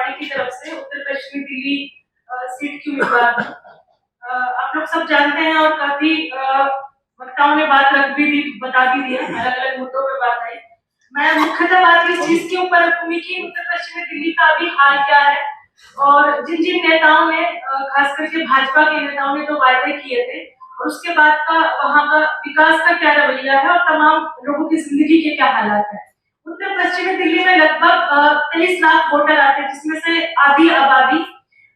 Party की तरफ से उत्तर पश्चिमी दिल्ली सीट की उम्मीदवार हूं। आप लोग सब जानते हैं और काफी वक्ताओं ने बात रख भी दी, बता भी दिया, अलग अलग मुद्दों पर बात आई। मैं मुख्यतः बात इस चीज के ऊपर रखूंगी कि उत्तर पश्चिमी दिल्ली का अभी हाल क्या है और जिन जिन नेताओं ने, खास करके भाजपा के नेताओं ने जो वायदे किए थे और उसके बाद का वहां का विकास का क्या रवैया है और तमाम लोगों की जिंदगी के क्या हालात है। उत्तर पश्चिमी दिल्ली में लगभग 23 लाख वोटर आते हैं, जिसमें से आधी आबादी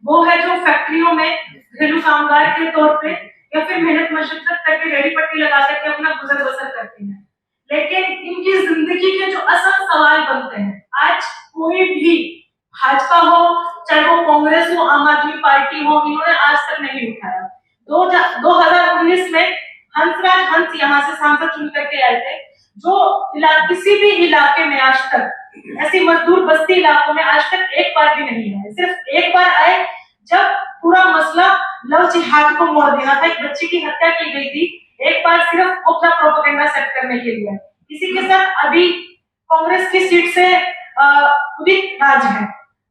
वो है जो फैक्ट्रियों में घरेलू कामगार के तौर पे या फिर मेहनत मशक्कत करके रेडी पट्टी लगा करके अपना गुजर बसर करते हैं। लेकिन इनकी जिंदगी के जो असल सवाल बनते हैं, आज कोई भी भाजपा हो चाहे वो कांग्रेस हो आम आदमी पार्टी हो, इन्होंने आज तक नहीं उठाया। 2019 में हंसराज हंस यहाँ से सांसद चुन करके आए थे, जो किसी भी इलाके में आज तक ऐसी मजदूर बस्ती इलाकों में आज तक एक बार भी नहीं आए। सिर्फ एक बार आए जब पूरा मसला लव जिहाद को मोड़ देना था, एक बच्ची की हत्या की गई थी, एक बार सिर्फ अपना प्रोपेगेंडा सेट करने के लिए। इसी के साथ अभी कांग्रेस की सीट से उदित राज है,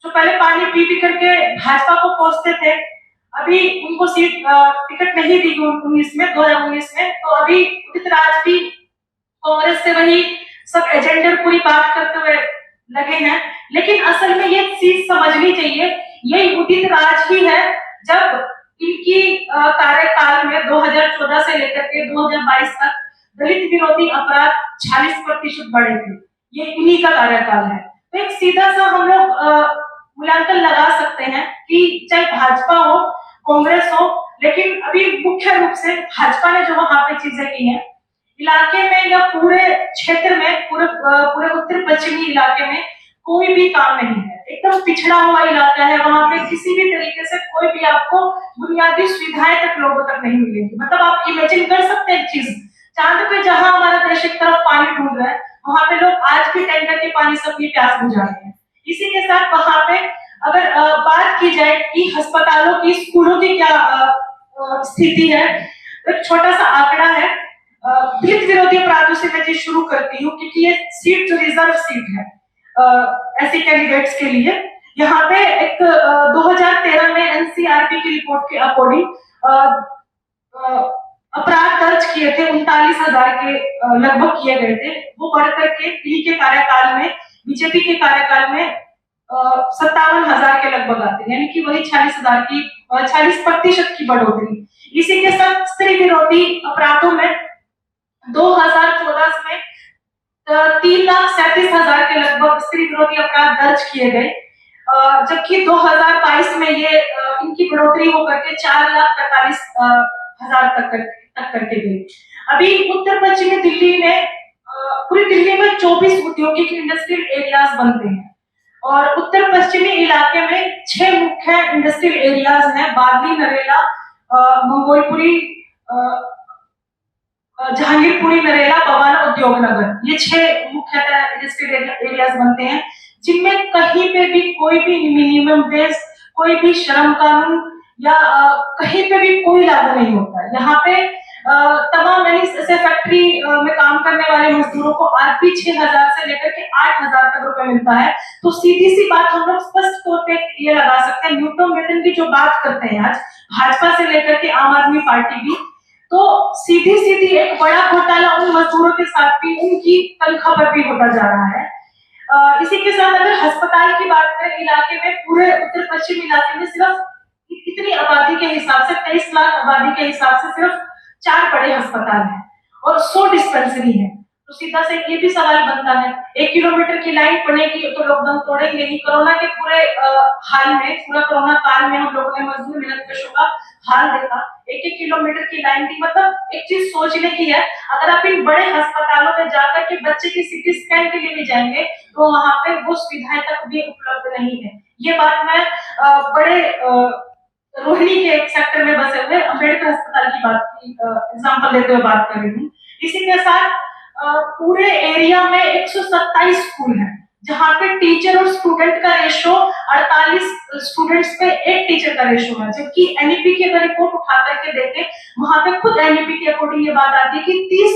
जो पहले पानी पी करके भाजपा को कोसते थे, अभी उनको सीट टिकट नहीं दी 2019 में, तो अभी उदित राज भी कांग्रेस से वही सब एजेंडर पूरी बात करते हुए लगे हैं। लेकिन असल में ये चीज समझनी चाहिए, यही उदित राज ही है जब इनकी कार्यकाल में 2014 से लेकर के 2022 तक दलित विरोधी अपराध 40% बढ़े थे। ये इन्हीं का कार्यकाल है। तो एक सीधा सा हम लोग मूल्यांकन लगा सकते हैं कि चाहे भाजपा हो कांग्रेस हो, लेकिन अभी मुख्य रूप से भाजपा ने जो वहां पे चीजें की हैं इलाके में या पूरे क्षेत्र में, पूरे उत्तर पश्चिमी इलाके में कोई भी काम नहीं है। एकदम पिछड़ा हुआ इलाका है, वहां पे किसी भी तरीके से कोई भी आपको बुनियादी सुविधाएं तक लोगों तक नहीं मिलेगी। मतलब आप इमेजिन कर सकते हैं एक चीज, चांद पे जहां हमारा देश एक तरफ पानी ढूंढ रहा है, वहां पे लोग आज भी टैंकर के पानी से अपनी प्यास बुझा रहे हैं। इसी के साथ वहां पे अगर बात की जाए कि अस्पतालों की, स्कूलों की क्या स्थिति है, एक छोटा सा आंकड़ा है। दलित विरोधी अपराधों से मैं शुरू करती हूँ, क्योंकि ये सीट जो रिजर्व सीट है ऐसे कैंडिडेट्स के लिए। यहाँ पे एक 2013 में एनसीआरबी की रिपोर्ट के अकॉर्डिंग अपराध दर्ज किए थे 39,000 के लगभग किए गए थे। वो बढ़ करके दिल्ली के कार्यकाल में, बीजेपी के कार्यकाल में 57,000 के लगभग आते हैं, यानी कि वही 40% की बढ़ोतरी। इसी के साथ स्त्री विरोधी अपराधों में 2014 में 3,37,000 के लगभग स्त्री विरोधी अपराध दर्ज किए गए, जबकि 2022 में ये इनकी बढ़ोतरी होकर के 4,43,000 तक करके गई। अभी उत्तर पश्चिमी दिल्ली में, पूरी दिल्ली में 24 औद्योगिक इंडस्ट्रियल एरियाज बनते हैं और उत्तर पश्चिमी इलाके में 6 मुख्य इंडस्ट्रियल एरियाज हैं, बादली, नरेला, मंगोलपुरी, जहांगीरपुरी, नरेला, बवाना, उद्योग नगर, ये 6 मुख्यतः इंडस्ट्रियल एरियाज बनते हैं, जिनमें कहीं पे भी कोई भी मिनिमम वेज, कोई भी श्रम कानून या कहीं पे भी कोई लागू नहीं होता है। यहाँ पे तमाम ऐसे फैक्ट्री में काम करने वाले मजदूरों को आज भी 6,000 से लेकर के 8,000 तक रुपए मिलता है। तो सीधी सी बात हम लोग स्पष्ट तौर पे ये लगा सकते हैं, न्यूनतम वेतन की जो बात करते हैं आज भाजपा से लेकर के आम आदमी पार्टी भी, तो सीधी एक बड़ा घोटाला उन मजदूरों के साथ भी उनकी तनख्वाह पर भी होता जा रहा है। इसी के साथ अगर अस्पताल की बात करें, इलाके में, पूरे उत्तर पश्चिम इलाके में सिर्फ इतनी आबादी के हिसाब से, 23 लाख आबादी के हिसाब से सिर्फ 4 बड़े अस्पताल हैं और 100 डिस्पेंसरी है। तो सीधा से ये भी सवाल बनता है, 1 किलोमीटर की लाइन पड़ेगी तो लॉकडाउन तोड़ेंगे ही। कोरोना के पूरे हाल में, पूरा कोरोना काल में हम लोगों ने मजदूर मेहनतकशों का हाल देखा, 1-1 किलोमीटर की लाइन थी। मतलब एक चीज सोचने की है, अगर आप इन बड़े अस्पतालों में जाकर के बच्चे की सीटी स्कैन के लिए भी जाएंगे तो वहां पे वो सुविधाएं तक भी उपलब्ध नहीं है। ये बात मैं बड़े रोहिणी के एक सेक्टर में बसे हुए अम्बेडकर अस्पताल की बात की एग्जांपल देते हुए बात कर रही हूँ। इसी के साथ पूरे एरिया में 127 स्कूल हैं, जहाँ पे टीचर और स्टूडेंट का रेशो 48 स्टूडेंट्स पे 1 टीचर का रेशो है, जबकि एनईपी की अगर रिपोर्ट उठा करके देखें, वहां पे खुद एनईपी के अकॉर्डिंग ये बात आती है कि 30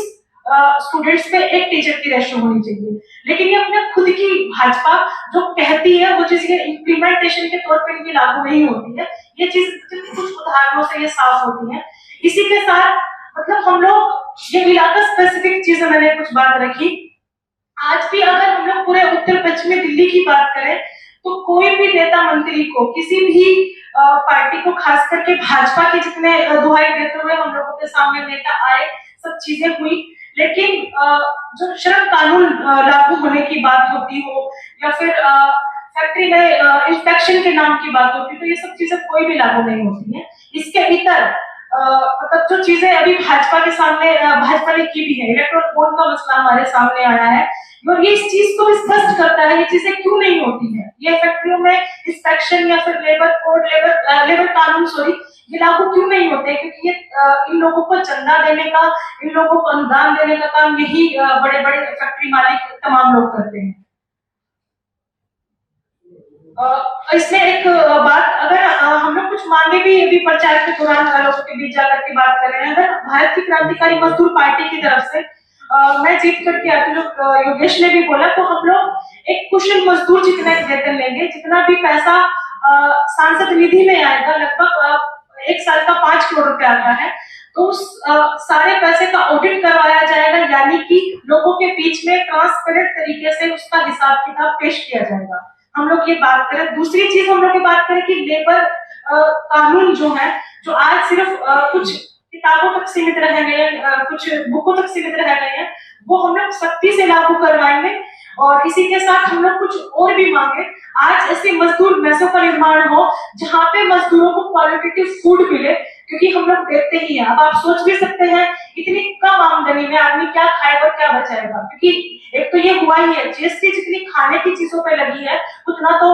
स्टूडेंट्स पे एक टीचर की रेशो होनी चाहिए। लेकिन ये अपने खुद की भाजपा जो कहती है वो चीज इम्प्लीमेंटेशन के तौर पर ये लागू नहीं होती है। ये चीज कुछ उदाहरणों से ये साफ होती है। इसी के साथ मतलब हम लोग ये इलाका स्पेसिफिक चीजें मैंने कुछ बात रखी। आज भी अगर हम लोग पूरे उत्तर पश्चिमी दिल्ली की बात करें तो कोई भी नेता मंत्री को किसी भी पार्टी को, खास करके भाजपा के जितने दुहाई देते हुए हम लोगों के सामने नेता आए, सब चीजें हुई, लेकिन जो श्रम कानून लागू होने की बात होती हो या फिर फैक्ट्री में इंस्पेक्शन के नाम की बात होती है, तो ये सब चीजें कोई भी लागू नहीं होती है। इसके भीतर मतलब जो चीजें अभी भाजपा के सामने भाजपा ने की भी है, इलेक्ट्रोल बॉन्ड का मसला हमारे सामने आया है और ये इस चीज को भी स्पष्ट करता है ये चीजें क्यों नहीं होती है। ये फैक्ट्रियों में इंस्पेक्शन या फिर लेबर कोड, लेबर कानून सॉरी, ये लागू क्यों नहीं होते, क्योंकि ये इन लोगों को चंदा देने का, इन लोगों को अनुदान देने का काम यही बड़े बड़े फैक्ट्री मालिक तमाम लोग करते हैं। इसमें एक बात, अगर हम लोग कुछ मांगे भी अभी प्रचार के दौरान लोगों के बीच जाकर के बात कर रहे हैं, अगर भारत की क्रांतिकारी मजदूर पार्टी की तरफ से मैं जीत करके आती हूँ, योगेश ने भी बोला, तो हम लोग एक कुशल मजदूर जितना वेतन लेंगे, जितना भी पैसा सांसद निधि में आएगा, लगभग एक साल का 5 करोड़ रुपया आता है, तो उस सारे पैसे का ऑडिट करवाया जाएगा, यानी कि लोगों के बीच में ट्रांसपेरेंट तरीके से उसका हिसाब किताब पेश किया जाएगा। हम लोग ये बात करें। दूसरी चीज हम लोग ये बात करें कि लेबर कानून जो है, जो आज सिर्फ कुछ किताबों तक सीमित रह गए, कुछ बुकों तक सीमित रह गए हैं, वो हम लोग सख्ती से लागू करवाएंगे। और इसी के साथ हम लोग कुछ और भी मांगे। आज ऐसे मजदूर मेसों का निर्माण हो जहाँ पे मजदूरों को क्वालिटेटिव फूड मिले, क्योंकि हम लोग देखते ही हैं, अब आप सोच भी सकते हैं इतनी कम आमदनी में आदमी क्या खाएगा, क्या बचाएगा, क्योंकि एक तो ये हुआ ही है जीएसटी जितनी खाने की चीजों पे लगी है उतना तो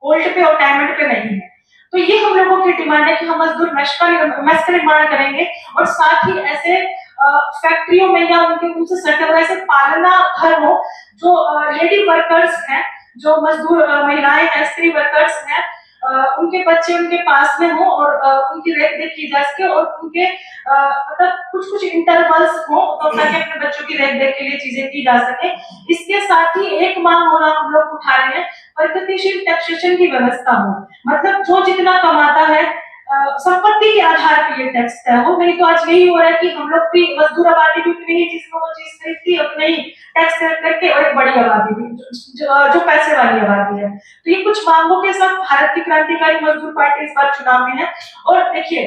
गोल्ड पे और डायमंड पे नहीं है। तो ये हम लोगों की डिमांड है कि हम मजदूर मेस का निर्माण करेंगे और साथ ही ऐसे फैक्ट्रियों में या उनसे सटे हुए ऐसे पालना घर हो जो लेडी वर्कर्स हैं, जो मजदूर महिलाएं हैं, स्त्री वर्कर्स हैं, उनके बच्चे उनके पास में हो और उनकी रेख देख की जा सके और उनके मतलब कुछ कुछ इंटरवल्स हो तो ताकि अपने बच्चों की रेख देख के लिए चीजें की जा सके। इसके साथ ही एक मांग होना हम लोग उठा रहे हैं, प्रगतिशील टैक्सेशन की व्यवस्था हो, मतलब जो जितना कमाता है संपत्ति के आधार पर ये टैक्स तय हो। नहीं तो आज यही हो रहा है कि हम लोग भी मजदूर आबादी भी उतनी ही जिसमें वो चीज खरीदती है उतने ही टैक्स करके, और एक बड़ी आबादी भी जो पैसे वाली आबादी है। तो ये कुछ मांगों के साथ भारत की क्रांतिकारी मजदूर पार्टी इस बार चुनाव में है। और देखिए